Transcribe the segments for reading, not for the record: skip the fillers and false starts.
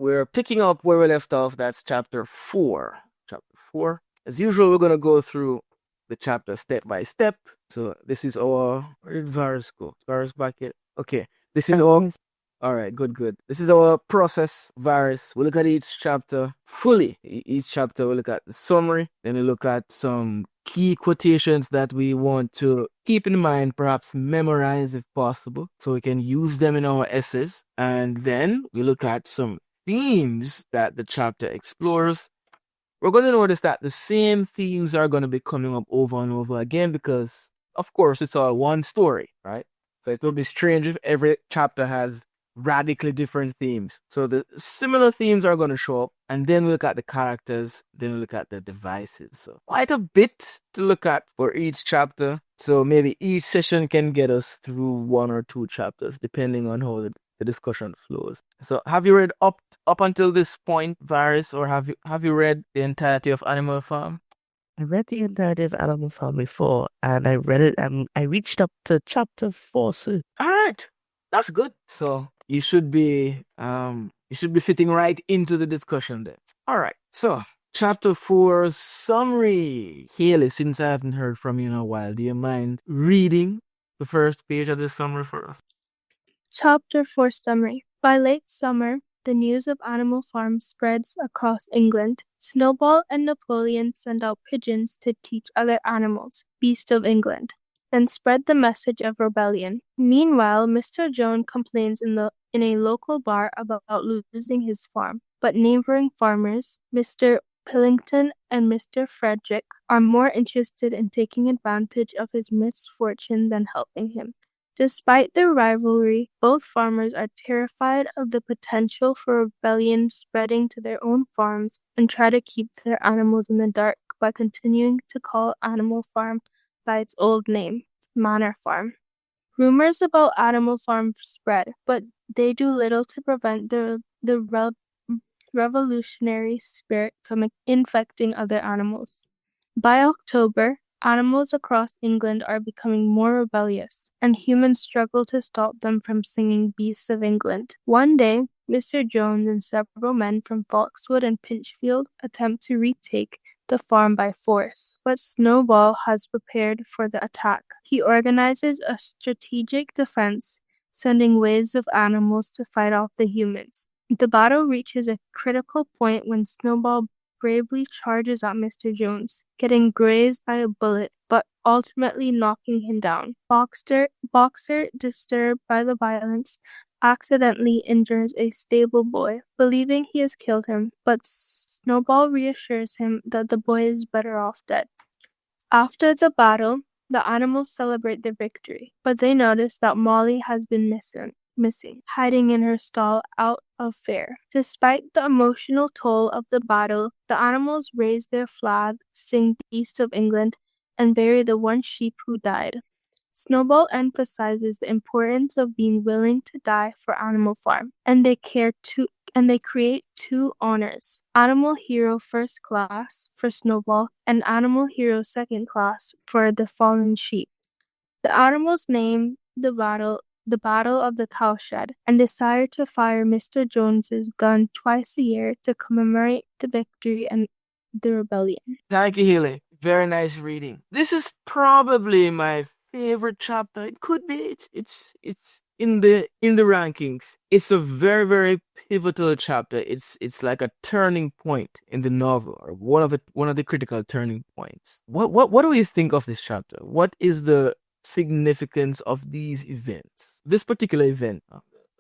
we're picking up where we left off. That's chapter 4. Chapter 4. As usual, we're going to go through the chapter step by step. So this is our... Where did Varus go? Varus back yet? Okay. This is our... All right, good. This is our process, Varus. We'll look at each chapter fully. Each chapter, we'll look at the summary. Then we'll look at some key quotations that we want to keep in mind, perhaps memorize if possible, so we can use them in our essays. And then we look at some themes that the chapter explores. We're going to notice that the same themes are going to be coming up over and over again because, of course, it's all one story, right? So it will be strange if every chapter has radically different themes. So the similar themes are going to show up, and then we look at the characters, then we look at the devices. So quite a bit to look at for each chapter. So maybe each session can get us through 1 or 2 chapters, depending on how the discussion flows. So have you read up until this point, Varus, or have you read the entirety of Animal Farm? I read the entirety of Animal Farm before, and I read it, and I reached up to chapter 4 soon. All right, that's good. So you should be fitting right into the discussion then. All right, so chapter 4 summary. Haley, since I haven't heard from you in a while, do you mind reading the first page of the summary for us? Chapter 4 summary. By late summer, the news of Animal Farm spreads across England. Snowball and Napoleon send out pigeons to teach other animals, Beast of England, and spread the message of rebellion. Meanwhile, Mr. Jones complains in a local bar about losing his farm, but neighboring farmers, Mr. Pillington and Mr. Frederick, are more interested in taking advantage of his misfortune than helping him. Despite their rivalry, both farmers are terrified of the potential for rebellion spreading to their own farms and try to keep their animals in the dark by continuing to call Animal Farm by its old name, Manor Farm. Rumors about Animal Farm spread, but they do little to prevent the revolutionary spirit from infecting other animals. By October, animals across England are becoming more rebellious, and humans struggle to stop them from singing Beasts of England. One day, Mr. Jones and several men from Foxwood and Pinchfield attempt to retake the farm by force, but Snowball has prepared for the attack. He organizes a strategic defense, sending waves of animals to fight off the humans. The battle reaches a critical point when Snowball bravely charges at Mr. Jones, getting grazed by a bullet, but ultimately knocking him down. Boxer, disturbed by the violence, accidentally injures a stable boy, believing he has killed him, but Snowball reassures him that the boy is better off dead. After the battle, the animals celebrate their victory, but they notice that Molly has been missing, hiding in her stall out of fear. Despite the emotional toll of the battle, the animals raise their flag, sing Beast of England, and bury the one sheep who died. Snowball emphasizes the importance of being willing to die for Animal Farm, and they create 2 honors: Animal Hero First Class for Snowball and Animal Hero Second Class for the fallen sheep. The animals name the battle of the Cowshed, and decide to fire Mr. Jones's gun twice a year to commemorate the victory and the rebellion. Thank you, Haley. Very nice reading. This is probably my favorite chapter. It could be. It's in the rankings. It's a very, very pivotal chapter. It's like a turning point in the novel, or one of the critical turning points. What do you think of this chapter? What is the significance of these events? This particular event,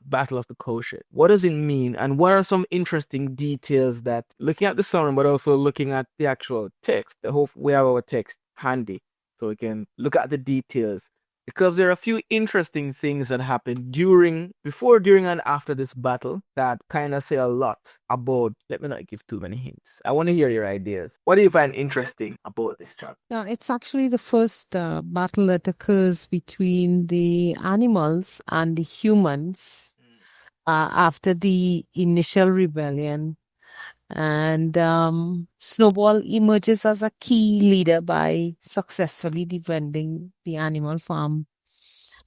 Battle of the Cowshed. What does it mean, and what are some interesting details that, looking at the summary, but also looking at the actual text? I hope we have our text handy so we can look at the details, because there are a few interesting things that happened before, during, and after this battle that kind of say a lot about... Let me not give too many hints. I want to hear your ideas. What do you find interesting about this chapter? Now, it's actually the first battle that occurs between the animals and the humans after the initial rebellion. And Snowball emerges as a key leader by successfully defending the Animal Farm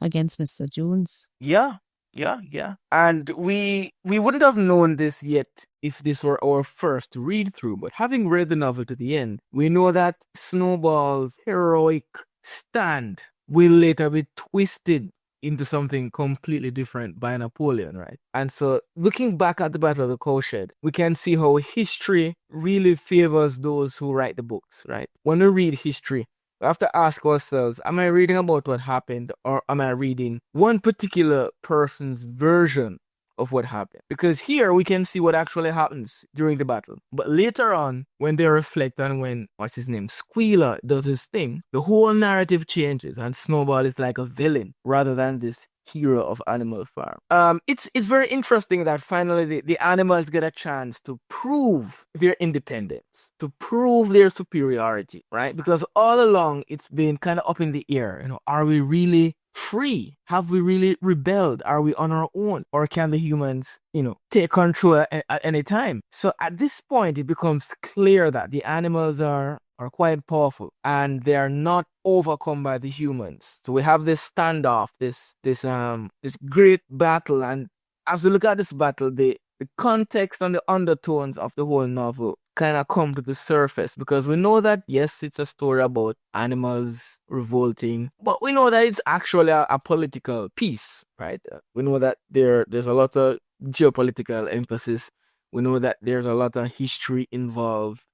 against Mr. Jones. Yeah, Yeah. And we wouldn't have known this yet if this were our first read through, but having read the novel to the end, we know that Snowball's heroic stand will later be twisted into something completely different by Napoleon, right? And so looking back at the Battle of the Cowshed, we can see how history really favors those who write the books, right? When we read history, we have to ask ourselves, am I reading about what happened, or am I reading one particular person's version of what happened? Because here we can see what actually happens during the battle. But later on, when they reflect on when, what's his name, Squealer does his thing, the whole narrative changes and Snowball is like a villain rather than this hero of Animal Farm. It's very interesting that finally the animals get a chance to prove their independence, to prove their superiority, right? Because all along it's been kind of up in the air. Are we really free? Have we really rebelled? Are we on our own? Or can the humans, take control at any time? So at this point, it becomes clear that the animals are quite powerful and they are not overcome by the humans. So we have this standoff, this great battle, and as we look at this battle, the context and the undertones of the whole novel kind of come to the surface, because we know that yes, it's a story about animals revolting, but we know that it's actually a political piece, right? We know that there's a lot of geopolitical emphasis. We know that there's a lot of history involved,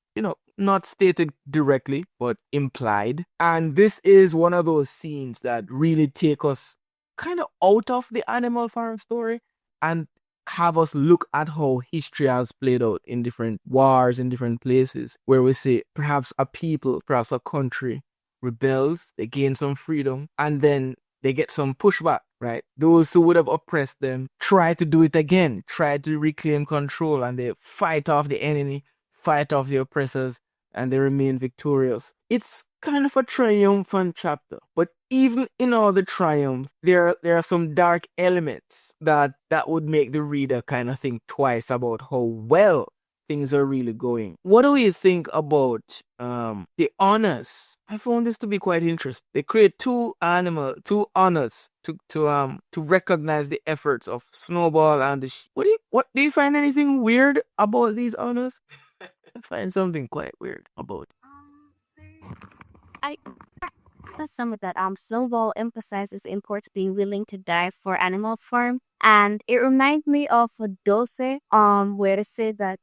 not stated directly, but implied. And this is one of those scenes that really take us kind of out of the Animal Farm story and have us look at how history has played out in different wars in different places, where we say perhaps a people, perhaps a country rebels, they gain some freedom, and then they get some pushback, right? Those who would have oppressed them try to do it again, try to reclaim control, and they fight off the enemy, fight off the oppressors, and they remain victorious. It's kind of a triumphant chapter, but even in all the triumph, there are some dark elements that would make the reader kind of think twice about how well things are really going. What do you think about the honors? I found this to be quite interesting. They create two honors to recognize the efforts of Snowball and the sheep. What do you find anything weird about these honors? I find something quite weird about it. I that's some of that Snowball emphasizes the importance of being willing to die for Animal Farm. And it reminds me of a dose, where they say that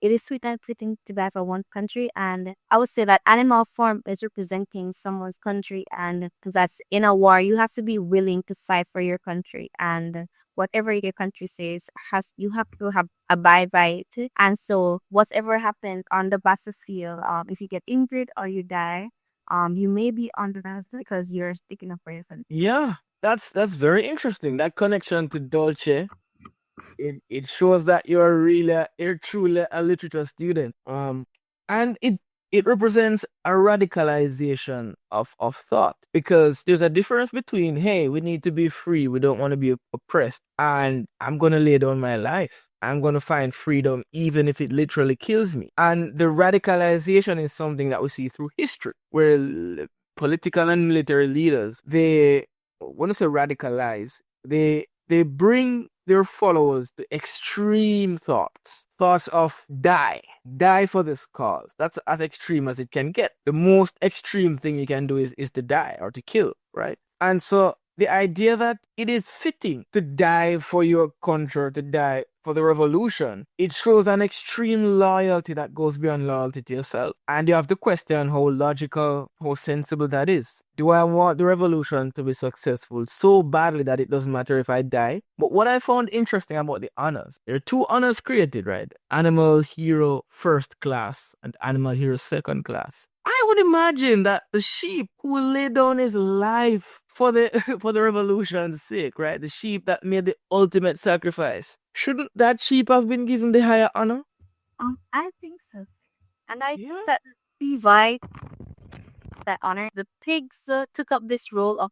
it is sweet and fitting to die for one country. And I would say that Animal Farm is representing someone's country, and that's in a war, you have to be willing to fight for your country. And whatever your country says, you have to abide by it. And so whatever happened on the battlefield, if you get injured or you die, you may be on the list because you're sticking up for your country. Yeah, that's very interesting. That connection to Dolce, it shows that you're truly a literature student. And it represents a radicalization of thought, because there's a difference between, hey, we need to be free, we don't want to be oppressed, and I'm gonna lay down my life. I'm going to find freedom even if it literally kills me. And the radicalization is something that we see through history, where political and military leaders, when I say radicalize, they bring their followers to extreme thoughts of die for this cause. That's as extreme as it can get. The most extreme thing you can do is to die or to kill, right? And so the idea that it is fitting to die for your country, to die for the revolution, it shows an extreme loyalty that goes beyond loyalty to yourself. And you have to question how logical, how sensible that is. Do I want the revolution to be successful so badly that it doesn't matter if I die? But what I found interesting about the honors, there are two honors created, right? Animal Hero First Class and Animal Hero Second Class. I would imagine that the sheep who laid down his life for the for the revolution's sake, right? The sheep that made the ultimate sacrifice. Shouldn't that sheep have been given the higher honor? I think so. And I Yeah. that Levi that honor. The pigs took up this role of,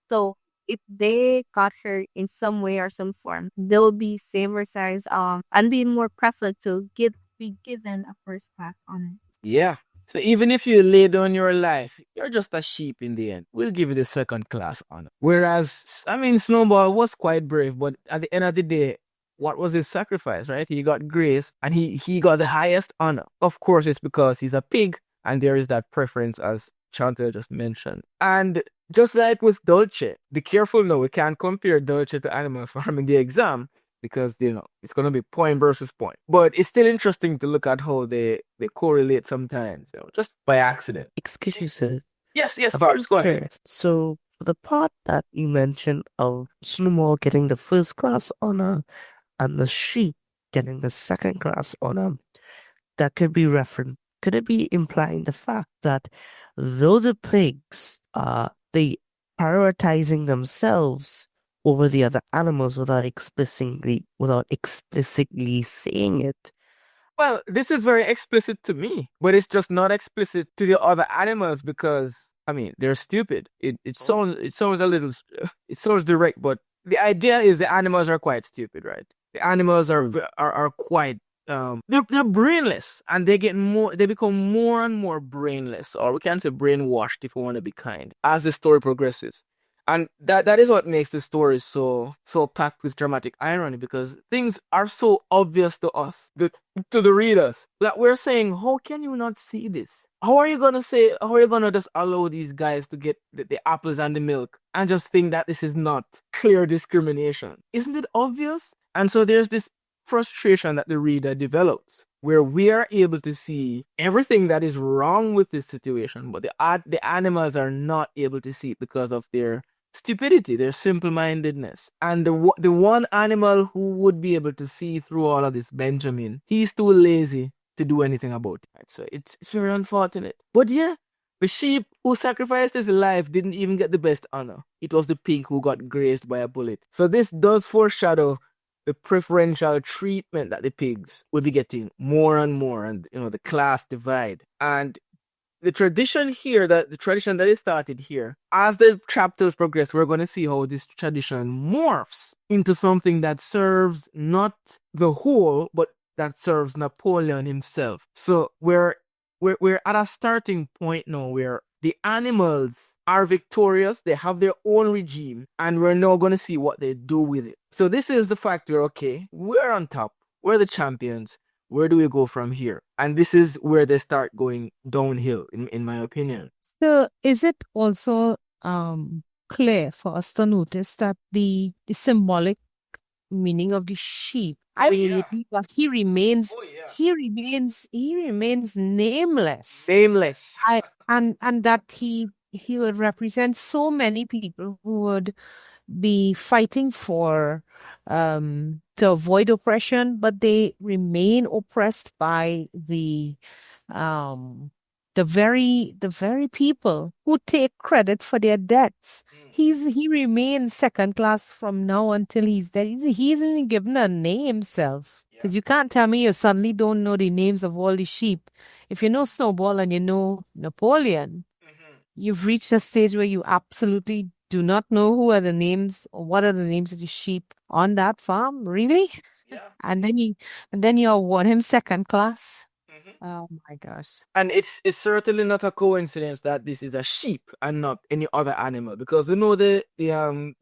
so if they got her in some way or some form, they will be safer size and be more preferred to be given a first class honor. Yeah. So even if you lay down your life, you're just a sheep in the end. We'll give you the second class honor. Whereas, I mean, Snowball was quite brave, but at the end of the day, what was his sacrifice, right? He got grace and he got the highest honor. Of course, it's because he's a pig and there is that preference as Chantal just mentioned. And just like with Dolce, be careful now, we can't compare Dolce to Animal Farm in the exam because, it's going to be point versus point. But it's still interesting to look at how they correlate sometimes, just by accident. Excuse me, sir. Yes, About Varus, go ahead. Earth. So for the part that you mentioned of Snowball getting the first class honor and the sheep getting the second class honor, that could be referenced. Could it be implying the fact that though the pigs are they prioritizing themselves over the other animals without explicitly saying it? Well, this is very explicit to me, but it's just not explicit to the other animals because, I mean, they're stupid. It sounds a little, it sounds direct, but the idea is the animals are quite stupid, right? The animals are quite they're brainless and they become more and more brainless, or we can say brainwashed if we want to be kind, as the story progresses. And that is what makes the story so packed with dramatic irony, because things are so obvious to us, to the readers, that we're saying, how can you not see this? How are you gonna just allow these guys to get the apples and the milk and just think that this is not clear discrimination? Isn't it obvious? And so there's this frustration that the reader develops, where we are able to see everything that is wrong with this situation, but the animals are not able to see it because of their stupidity, their simple-mindedness. And the one animal who would be able to see through all of this, Benjamin, he's too lazy to do anything about it. Right? So it's very unfortunate. But yeah, the sheep who sacrificed his life didn't even get the best honor. It was the pig who got grazed by a bullet. So this does foreshadow the preferential treatment that the pigs will be getting more and more, and the class divide. And the tradition that is started here, as the chapters progress, we're going to see how this tradition morphs into something that serves not the whole, but that serves Napoleon himself. So we're at a starting point now where the animals are victorious, they have their own regime, and we're now going to see what they do with it. So this is the factor, okay, we're on top, we're the champions, where do we go from here? And this is where they start going downhill, in my opinion. So is it also clear for us to notice that the symbolic meaning of the sheep, but he remains nameless. And that he would represent so many people who would be fighting for to avoid oppression, but they remain oppressed by the very people who take credit for their deaths. He remains second class from now until he's dead. He isn't even given a name himself. Because you can't tell me you suddenly don't know the names of all the sheep. If you know Snowball and you know Napoleon, you've reached a stage where you absolutely do not know who are the names or what are the names of the sheep on that farm. Really? Yeah. And then you award him second class. Oh my gosh. And it's certainly not a coincidence that this is a sheep and not any other animal, because we know the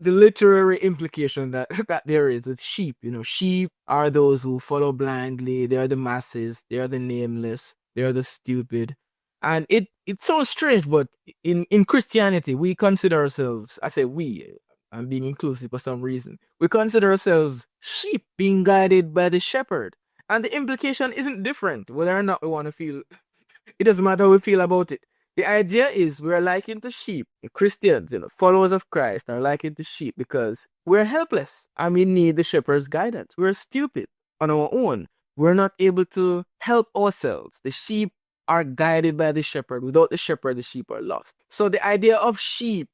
literary implication that there is with sheep. Sheep are those who follow blindly, they are the masses, they are the nameless, they are the stupid. And it sounds strange, but in Christianity, we consider ourselves, I say we, I'm being inclusive for some reason, we consider ourselves sheep being guided by the shepherd. And the implication isn't different, whether or not we want to feel. It doesn't matter how we feel about it. The idea is we're likened to sheep. Christians, followers of Christ are likened to sheep because we're helpless and we need the shepherd's guidance. We're stupid on our own. We're not able to help ourselves. The sheep are guided by the shepherd. Without the shepherd, the sheep are lost. So the idea of sheep,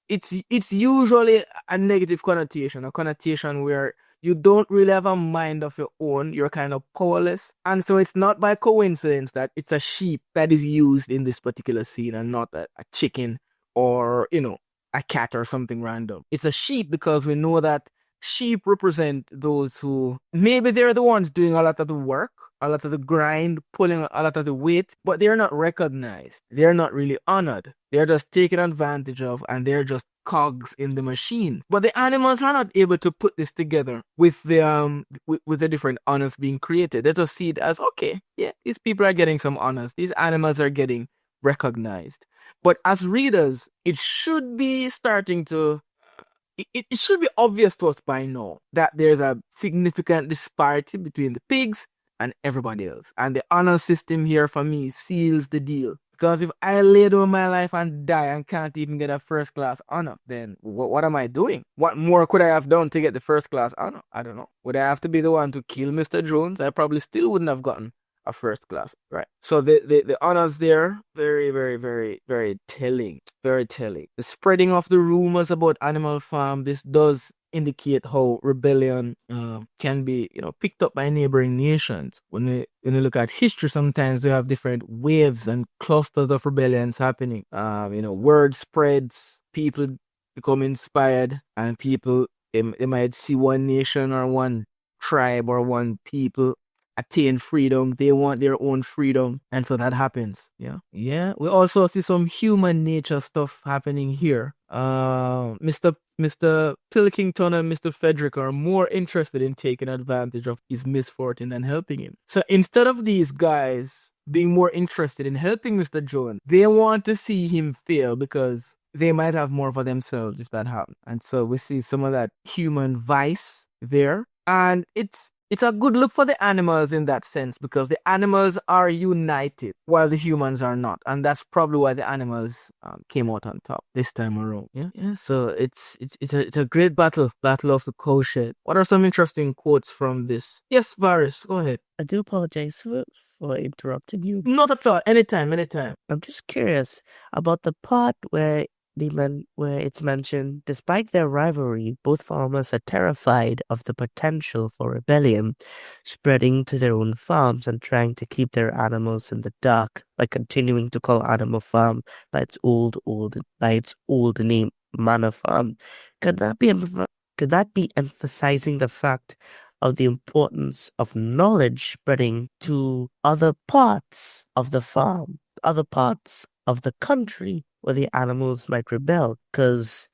it's usually a negative connotation, a connotation where you don't really have a mind of your own. You're kind of powerless. And so it's not by coincidence that it's a sheep that is used in this particular scene and not a chicken or, a cat or something random. It's a sheep because we know that sheep represent those who maybe they're the ones doing a lot of the work, a lot of the grind, pulling a lot of the weight, but they're not recognized. They're not really honored. They're just taken advantage of, and they're just cogs in the machine. But the animals are not able to put this together with the with the different honors being created. They just see it as, okay, yeah, these people are getting some honors. These animals are getting recognized. But as readers, it should be starting to it should be obvious to us by now that there's a significant disparity between the pigs and everybody else. And the honor system here for me seals the deal. Because if I lay down my life and die and can't even get a first class honor, then what am I doing? What more could I have done to get the first class honor? I don't know. Would I have to be the one to kill Mr. Jones? I probably still wouldn't have gotten a first class, right? So the honors there, very, very, very, very telling. Very telling. The spreading of the rumors about Animal Farm, this does indicate how rebellion can be, picked up by neighboring nations. When you look at history, sometimes you have different waves and clusters of rebellions happening. Word spreads, people become inspired, and people they might see one nation or one tribe or one people attain freedom. They want their own freedom, and so that happens. Yeah. We also see some human nature stuff happening here. Mr. Pilkington and Mr. Frederick are more interested in taking advantage of his misfortune than helping him. So instead of these guys being more interested in helping Mr. Jones, they want to see him fail because they might have more for themselves if that happens. And so we see some of that human vice there. And it's a good look for the animals in that sense, because the animals are united while the humans are not. And that's probably why the animals came out on top this time around. Yeah. So it's a great battle of the cowshed. What are some interesting quotes from this? Yes, Varys, go ahead. I do apologize for interrupting you. Not at all. Anytime. I'm just curious about the part where it's mentioned, despite their rivalry, both farmers are terrified of the potential for rebellion spreading to their own farms and trying to keep their animals in the dark by continuing to call Animal Farm by its old name, Manor Farm. Could that be emphasizing the fact of the importance of knowledge spreading to other parts of the farm, other parts of the country where the animals might rebel? Because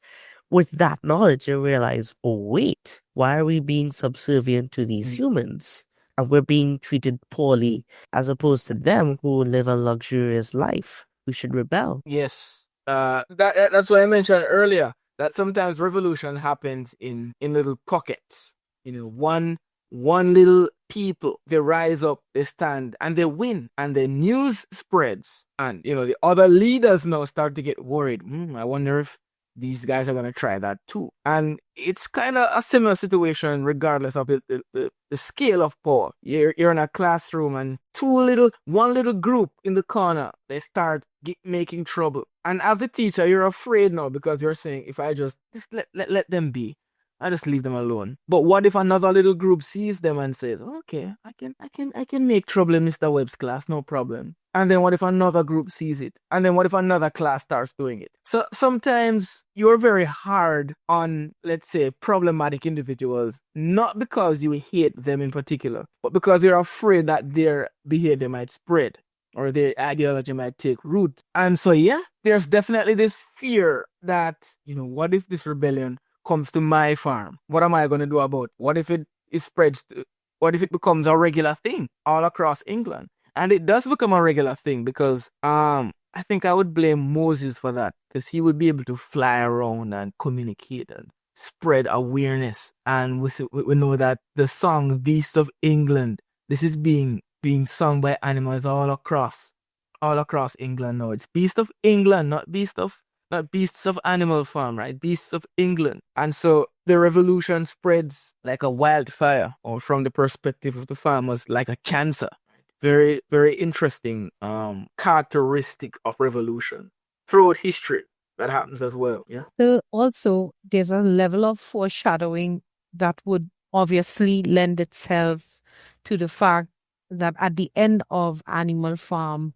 with that knowledge, you realize, oh wait, why are we being subservient to these humans? And we're being treated poorly as opposed to them who live a luxurious life. We should rebel. Yes. That's what I mentioned earlier, that sometimes revolution happens in little pockets. One little people, they rise up, they stand, and they win, and the news spreads, and the other leaders now start to get worried. I wonder if these guys are going to try that too. And it's kind of a similar situation regardless of the scale of power. You're in a classroom, and one little group in the corner, they start making trouble. And as a teacher, you're afraid now, because you're saying, if I just let them be, I just leave them alone. But what if another little group sees them and says, okay, I can make trouble in Mr. Webb's class, no problem. And then what if another group sees it? And then what if another class starts doing it? So sometimes you're very hard on, let's say, problematic individuals, not because you hate them in particular, but because you're afraid that their behavior might spread or their ideology might take root. And so, yeah, there's definitely this fear that, what if this rebellion comes to my farm? What am I going to do about it? What if it spreads? What if it becomes a regular thing all across England? And it does become a regular thing, because I think I would blame Moses for that, because he would be able to fly around and communicate and spread awareness. And we know that the song Beast of England, this is being sung by animals all across England now. It's Beast of England, not Beasts of Animal Farm, right? Beasts of England. And so the revolution spreads like a wildfire, or from the perspective of the farmers, like a cancer. Very, very interesting characteristic of revolution throughout history that happens as well. Yeah. So also there's a level of foreshadowing that would obviously lend itself to the fact that at the end of Animal Farm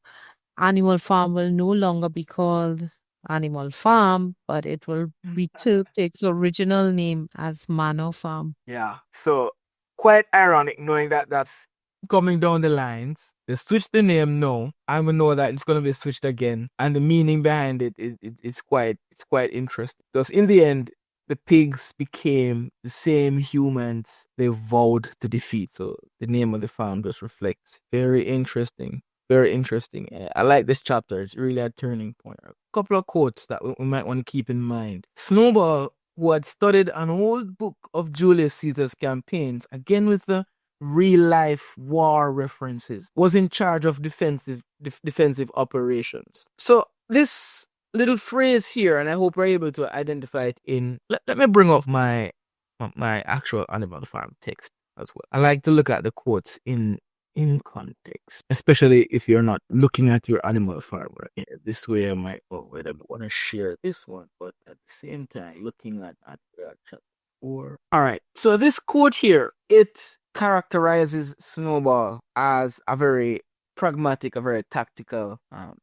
will no longer be called Animal Farm, but it will return to its original name as Manor Farm. Yeah. So quite ironic knowing that that's coming down the lines. They switched the name now, and we know that it's gonna be switched again. And the meaning behind it's quite interesting. Because in the end, the pigs became the same humans they vowed to defeat. So the name of the farm just reflects. Very interesting. Very interesting. I like this chapter. It's really a turning point. A couple of quotes that we might want to keep in mind. Snowball, who had studied an old book of Julius Caesar's campaigns, again with the real-life war references, was in charge of defensive operations. So this little phrase here, and I hope we're able to identify it in... Let me bring up my actual Animal Farm text as well. I like to look at the quotes in context, especially if you're not looking at your Animal Farm. Right? This way I might, I want to share this one, but at the same time, looking at chapter 4. All right, so this quote here, it characterizes Snowball as a very pragmatic, a very tactical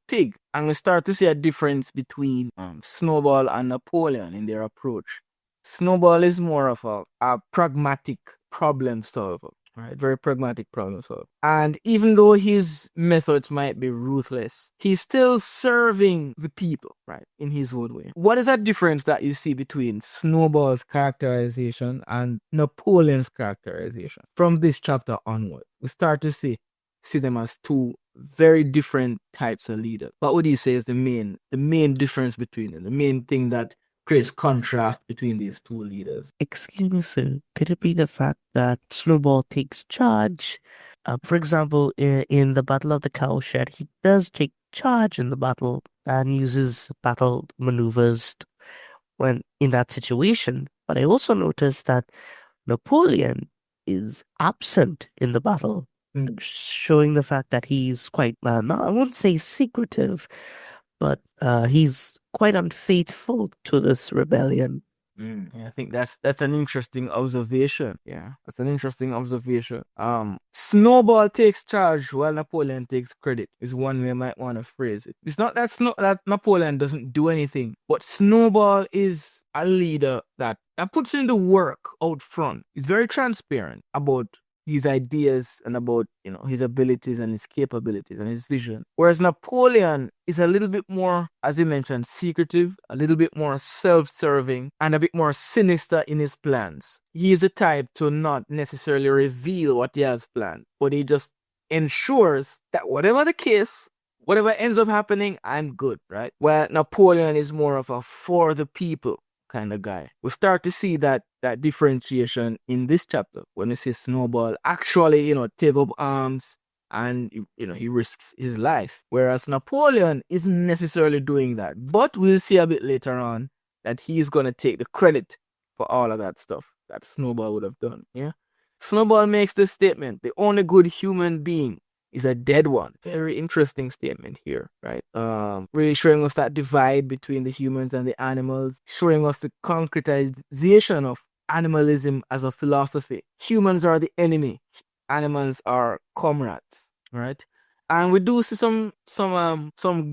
pig. And we start to see a difference between Snowball and Napoleon in their approach. Snowball is more of a pragmatic problem solver. Right, very pragmatic problem solver. And even though his methods might be ruthless, he's still serving the people, right, in his own way. What is that difference that you see between Snowball's characterization and Napoleon's characterization? From this chapter onward, we start to see them as two very different types of leaders. What would you say is the main difference between them? The main thing that creates contrast between these two leaders. Excuse me, sir. Could it be the fact that Snowball takes charge? For example, in the Battle of the Cowshed, he does take charge in the battle and uses battle maneuvers when in that situation. But I also noticed that Napoleon is absent in the battle, showing the fact that he's quite, I won't say secretive, but he's quite unfaithful to this rebellion. Yeah, I think that's an interesting observation. Yeah, that's an interesting observation. Snowball takes charge while Napoleon takes credit is one way I might want to phrase it. It's not that Napoleon doesn't do anything, but Snowball is a leader that puts in the work out front. He's very transparent about his ideas and about his abilities and his capabilities and his vision. Whereas Napoleon is a little bit more, as you mentioned, secretive, a little bit more self-serving, and a bit more sinister in his plans. He is the type to not necessarily reveal what he has planned, but he just ensures that whatever the case, whatever ends up happening, I'm good, right? Where Napoleon is more of a for the people kind of guy. We start to see that differentiation in this chapter when we see Snowball actually, take up arms and he risks his life, whereas Napoleon isn't necessarily doing that. But we'll see a bit later on that he's gonna take the credit for all of that stuff that Snowball would have done. Yeah, Snowball makes this statement: the only good human being is a dead one. Very interesting statement here, right? Really showing us that divide between the humans and the animals, showing us the concretization of animalism as a philosophy. Humans are the enemy. Animals are comrades, right? And we do see some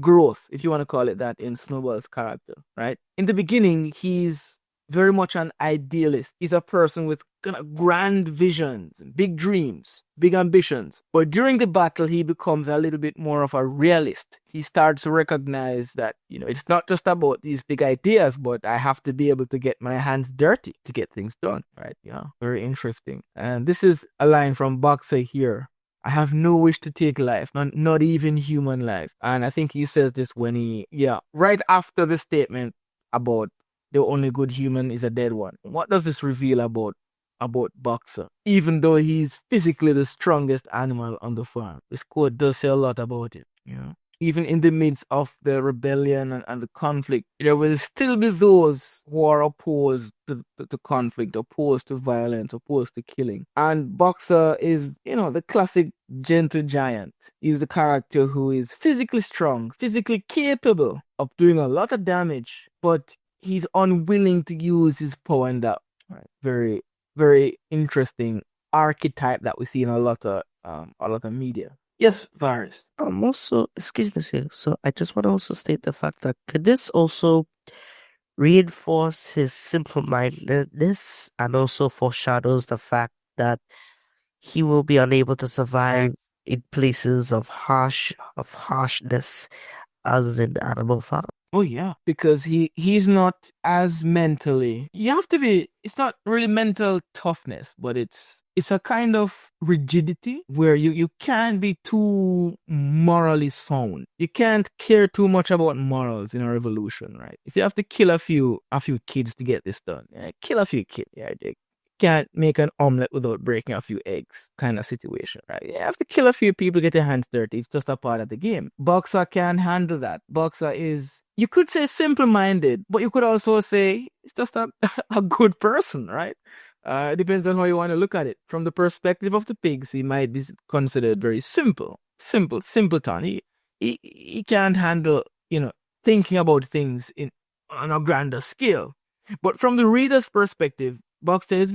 growth, if you want to call it that, in Snowball's character, right? In the beginning, he's very much an idealist. He's a person with kind of grand visions, big dreams, big ambitions. But during the battle, he becomes a little bit more of a realist. He starts to recognize that, it's not just about these big ideas, but I have to be able to get my hands dirty to get things done, right? Yeah, very interesting. And this is a line from Boxer here. I have no wish to take life, not even human life. And I think he says this when right after the statement about the only good human is a dead one. What does this reveal about Boxer? Even though he's physically the strongest animal on the farm, this quote does say a lot about it. Even in the midst of the rebellion and the conflict, there will still be those who are opposed to conflict, opposed to violence, opposed to killing. And Boxer is, the classic gentle giant. He's the character who is physically strong, physically capable of doing a lot of damage, but he's unwilling to use his power in that. Right. Very, very interesting archetype that we see in a lot of media. Yes, Varys. Also, excuse me, sir. So I just want to also state the fact that could this also reinforce his simple-mindedness and also foreshadows the fact that he will be unable to survive in places of harshness as in animal farm. Oh yeah, because he's not as mentally. You have to be. It's not really mental toughness, but it's a kind of rigidity where you can't be too morally sound. You can't care too much about morals in a revolution, right? If you have to kill a few kids to get this done, yeah, kill a few kids. Yeah, they can't make an omelet without breaking a few eggs kind of situation, right? You have to kill a few people, get your hands dirty. It's just a part of the game. Boxer can't handle that. Boxer is, you could say simple-minded, but you could also say it's just a good person, right? It depends on how you want to look at it. From the perspective of the pigs, he might be considered very simpleton. He can't handle, thinking about things on a grander scale. But from the reader's perspective, Boxer is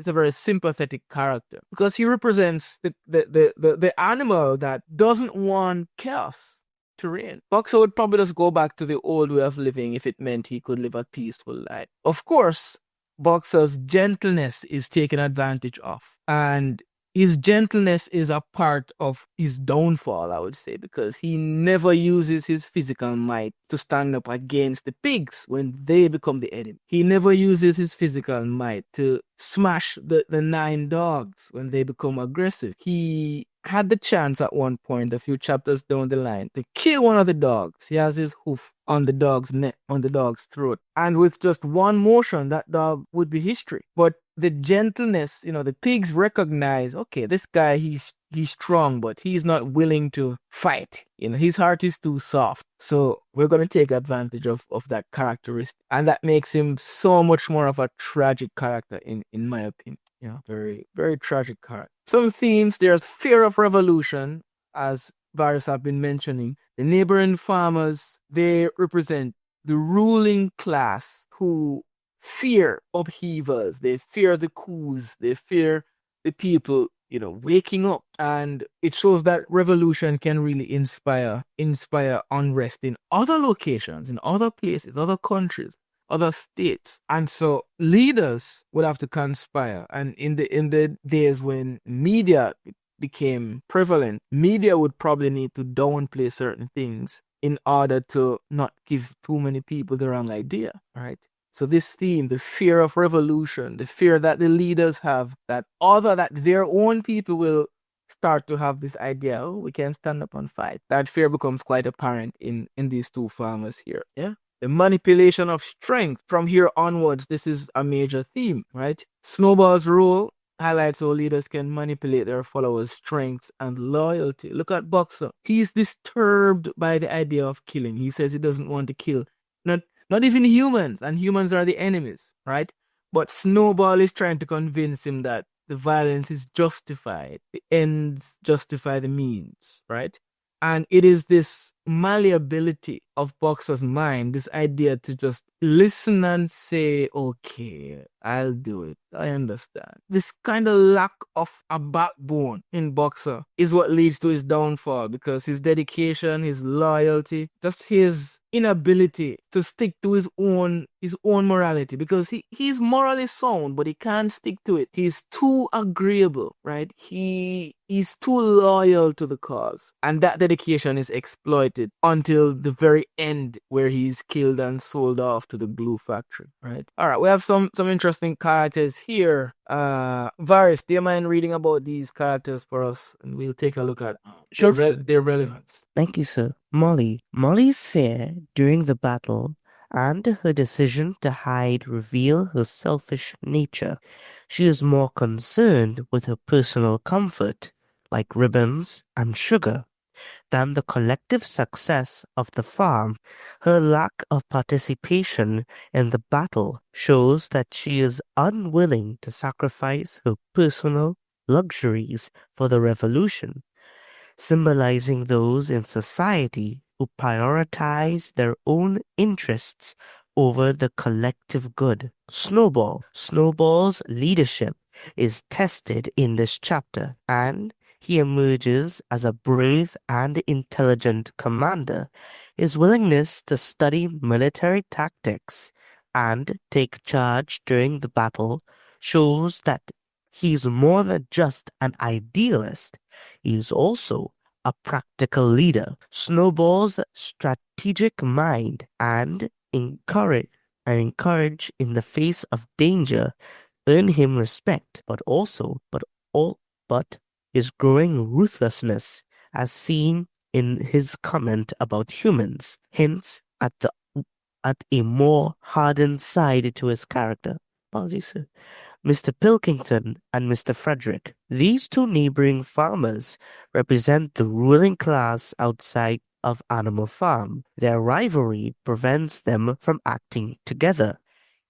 a very sympathetic character because he represents the animal that doesn't want chaos to reign. Boxer would probably just go back to the old way of living if it meant he could live a peaceful life. Of course, Boxer's gentleness is taken advantage of, and his gentleness is a part of his downfall, I would say, because he never uses his physical might to stand up against the pigs when they become the enemy. He never uses his physical might to smash the 9 dogs when they become aggressive. He had the chance at one point, a few chapters down the line, to kill one of the dogs. He has his hoof on the dog's neck, on the dog's throat. And with just one motion, that dog would be history. But the gentleness, the pigs recognize, okay, this guy, he's strong, but he's not willing to fight. His heart is too soft. So we're going to take advantage of that characteristic. And that makes him so much more of a tragic character, in my opinion. Very, very tragic character. Some themes, there's fear of revolution, as Varys have been mentioning. The neighboring farmers, they represent the ruling class who fear upheavals. They fear the coups. They fear the people, waking up. And it shows that revolution can really inspire unrest in other locations, in other places, other countries, other states. And so leaders would have to conspire. And in the days when media became prevalent, media would probably need to downplay certain things in order to not give too many people the wrong idea, right? So this theme, the fear of revolution, the fear that the leaders have, that their own people will start to have this idea, oh, we can stand up and fight. That fear becomes quite apparent in these two farmers here. Yeah. The manipulation of strength. From here onwards, this is a major theme, right? Snowball's role highlights how leaders can manipulate their followers' strength and loyalty. Look at Boxer. He's disturbed by the idea of killing. He says he doesn't want to kill. Not even humans, and humans are the enemies, right? But Snowball is trying to convince him that the violence is justified. The ends justify the means, right? And it is this malleability of Boxer's mind, this idea to just listen and say, okay, I'll do it. I understand. This kind of lack of a backbone in Boxer is what leads to his downfall, because his dedication, his loyalty, just his inability to stick to his own morality, because he's morally sound, but he can't stick to it. He's too agreeable, right? He's too loyal to the cause, and that dedication is exploited until the very end, where he's killed and sold off to the glue factory, right? All right, we have some interesting characters here. Varys, do you mind reading about these characters for us, and we'll take a look at their relevance? Thank you, sir. Molly's fear during the battle and her decision to hide reveal her selfish nature. She is more concerned with her personal comfort, like ribbons and sugar, than the collective success of the farm. Her lack of participation in the battle shows that she is unwilling to sacrifice her personal luxuries for the revolution, symbolizing those in society who prioritize their own interests over the collective good. Snowball's leadership is tested in this chapter, and He emerges as a brave and intelligent commander. His willingness to study military tactics and take charge during the battle shows that he's more than just an idealist. He is also a practical leader. Snowball's strategic mind and encourage in the face of danger earn him respect, but his growing ruthlessness, as seen in his comment about humans, hints at a more hardened side to his character. Apologies, sir. Mr. Pilkington and Mr. Frederick. These two neighboring farmers represent the ruling class outside of Animal Farm. Their rivalry prevents them from acting together,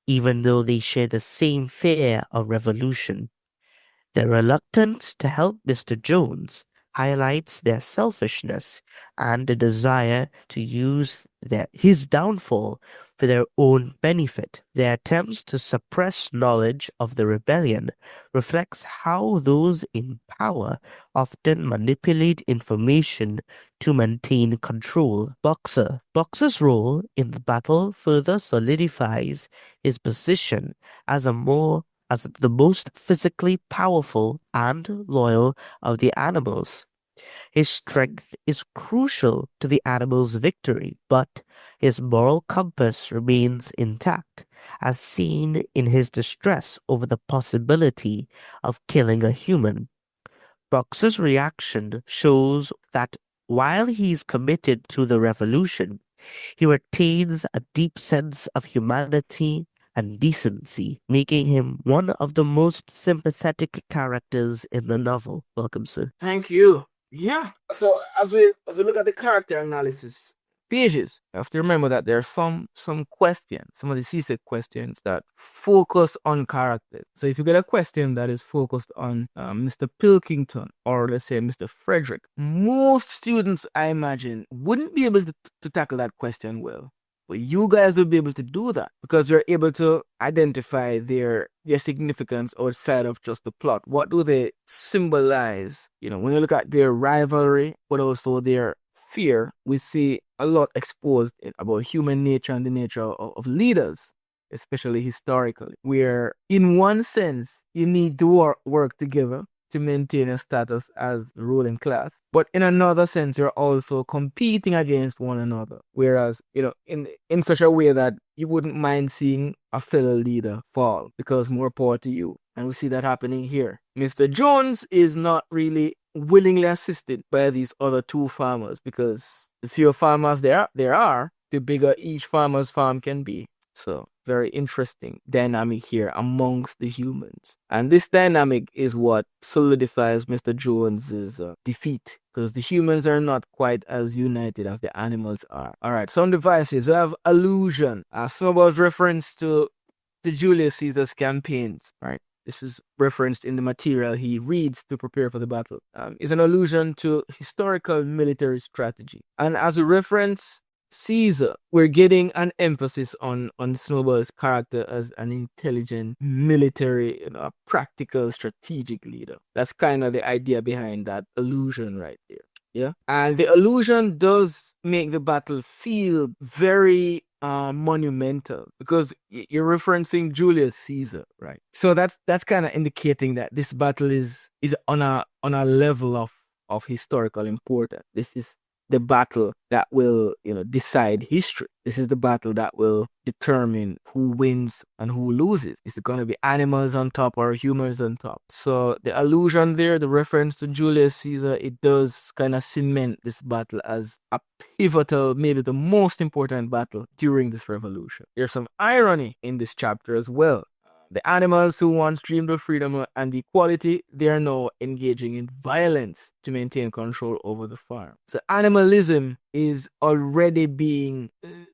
even though they share the same fear of revolution. Their reluctance to help Mr. Jones highlights their selfishness and the desire to use his downfall for their own benefit. Their attempts to suppress knowledge of the rebellion reflects how those in power often manipulate information to maintain control. Boxer's role in the battle further solidifies his position as the most physically powerful and loyal of the animals. His strength is crucial to the animal's victory, but his moral compass remains intact, as seen in his distress over the possibility of killing a human. Boxer's reaction shows that while he is committed to the revolution, he retains a deep sense of humanity and decency, making him one of the most sympathetic characters in the novel. Welcome, sir. Thank you. Yeah. So as we look at the character analysis pages, you have to remember that there are some questions, some of the CSEC questions that focus on characters. So if you get a question that is focused on Mr. Pilkington or let's say Mr. Frederick, most students, I imagine, wouldn't be able to tackle that question well. But you guys will be able to do that because you're able to identify their significance outside of just the plot. What do they symbolize? When you look at their rivalry, but also their fear, we see a lot exposed about human nature and the nature of leaders, especially historically, where in one sense, you need to work together to maintain a status as ruling class. But in another sense, you're also competing against one another. Whereas, in such a way that you wouldn't mind seeing a fellow leader fall because more power to you. And we see that happening here. Mr. Jones is not really willingly assisted by these other two farmers because the fewer farmers there are, the bigger each farmer's farm can be. So very interesting dynamic here amongst the humans. And this dynamic is what solidifies Mr. Jones's defeat because the humans are not quite as united as the animals are. All right, some devices. We have allusion. Snowball's reference to Julius Caesar's campaigns, right? This is referenced in the material he reads to prepare for the battle. Is an allusion to historical military strategy. And as a reference Caesar, we're getting an emphasis on Snowball's character as an intelligent, military, practical, strategic leader. That's kind of the idea behind that allusion right there. Yeah. And the allusion does make the battle feel very monumental because you're referencing Julius Caesar, right? So that's kind of indicating that this battle is on a level of historical importance. This is the battle that will, decide history. This is the battle that will determine who wins and who loses. Is it going to be animals on top or humans on top? So the allusion there, the reference to Julius Caesar, it does kind of cement this battle as a pivotal, maybe the most important battle during this revolution. There's some irony in this chapter as well. The animals who once dreamed of freedom and equality, they are now engaging in violence to maintain control over the farm. So animalism is already being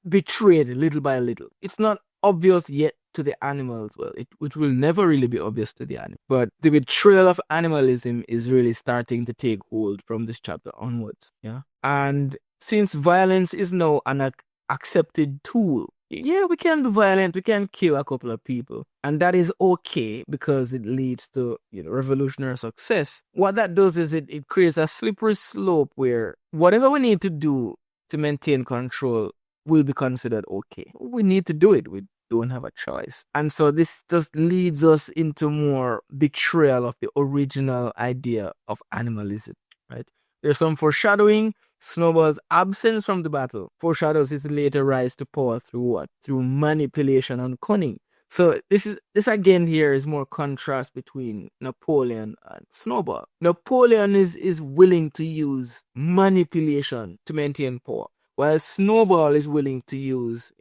betrayed little by little. It's not obvious yet to the animals. Well, it will never really be obvious to the animals. But the betrayal of animalism is really starting to take hold from this chapter onwards. Yeah. And since violence is now an accepted tool, Yeah, we can be violent, we can kill a couple of people, and that is okay because it leads to revolutionary success. What that does is it creates a slippery slope where whatever we need to do to maintain control will be considered okay. We need to do it. We don't have a choice. And so this just leads us into more betrayal of the original idea of animalism, right? There's some foreshadowing. Snowball's absence from the battle foreshadows his later rise to power through what? Through manipulation and cunning. So this again here is more contrast between Napoleon and Snowball. Napoleon is willing to use manipulation to maintain power, while Snowball is willing to use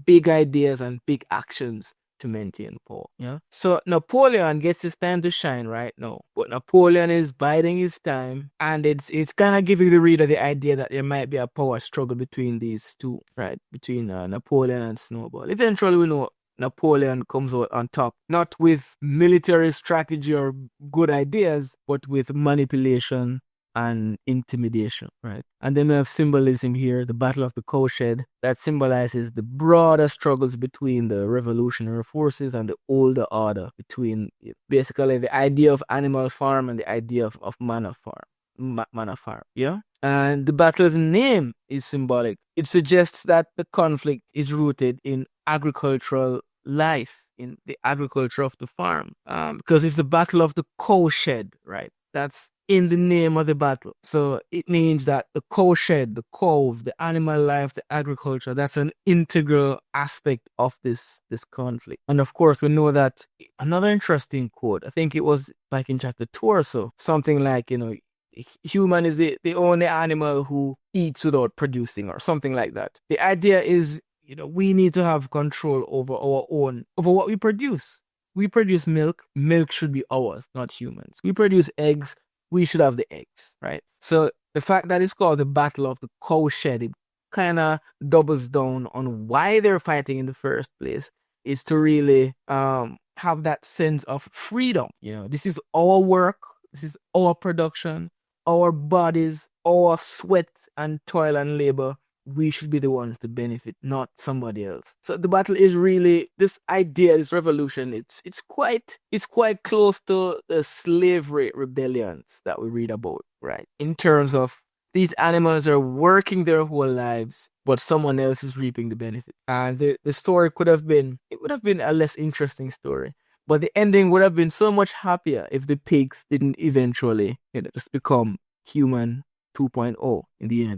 big ideas and big actions to maintain power. Yeah. So Napoleon gets his time to shine right now, but Napoleon is biding his time, and it's kind of giving the reader the idea that there might be a power struggle between these two, right? Between Napoleon and Snowball. Eventually, we know Napoleon comes out on top, not with military strategy or good ideas, but with manipulation and intimidation, right? And then we have symbolism here, the Battle of the Cowshed, that symbolizes the broader struggles between the revolutionary forces and the older order, between basically the idea of animal farm and the idea of manor farm, yeah? And the battle's name is symbolic. It suggests that the conflict is rooted in agricultural life, in the agriculture of the farm, because it's the Battle of the Cowshed, right? That's in the name of the battle. So it means that the cowshed, the cove, the animal life, the agriculture, that's an integral aspect of this conflict. And of course, we know that another interesting quote, I think it was back in chapter 2 or so, something like, human is the only animal who eats without producing, or something like that. The idea is, we need to have control over what we produce. We produce milk. Milk should be ours, not humans. We produce eggs. We should have the eggs, right? So the fact that it's called the Battle of the Cowshed, it kind of doubles down on why they're fighting in the first place, is to really have that sense of freedom. This is our work. This is our production, our bodies, our sweat and toil and labor. We should be the ones to benefit, not somebody else. So the battle is really this idea, this revolution. It's quite close to the slavery rebellions that we read about, right? In terms of these animals are working their whole lives, but someone else is reaping the benefit. And the story would have been a less interesting story, but the ending would have been so much happier if the pigs didn't eventually just become human 2.0 in the end.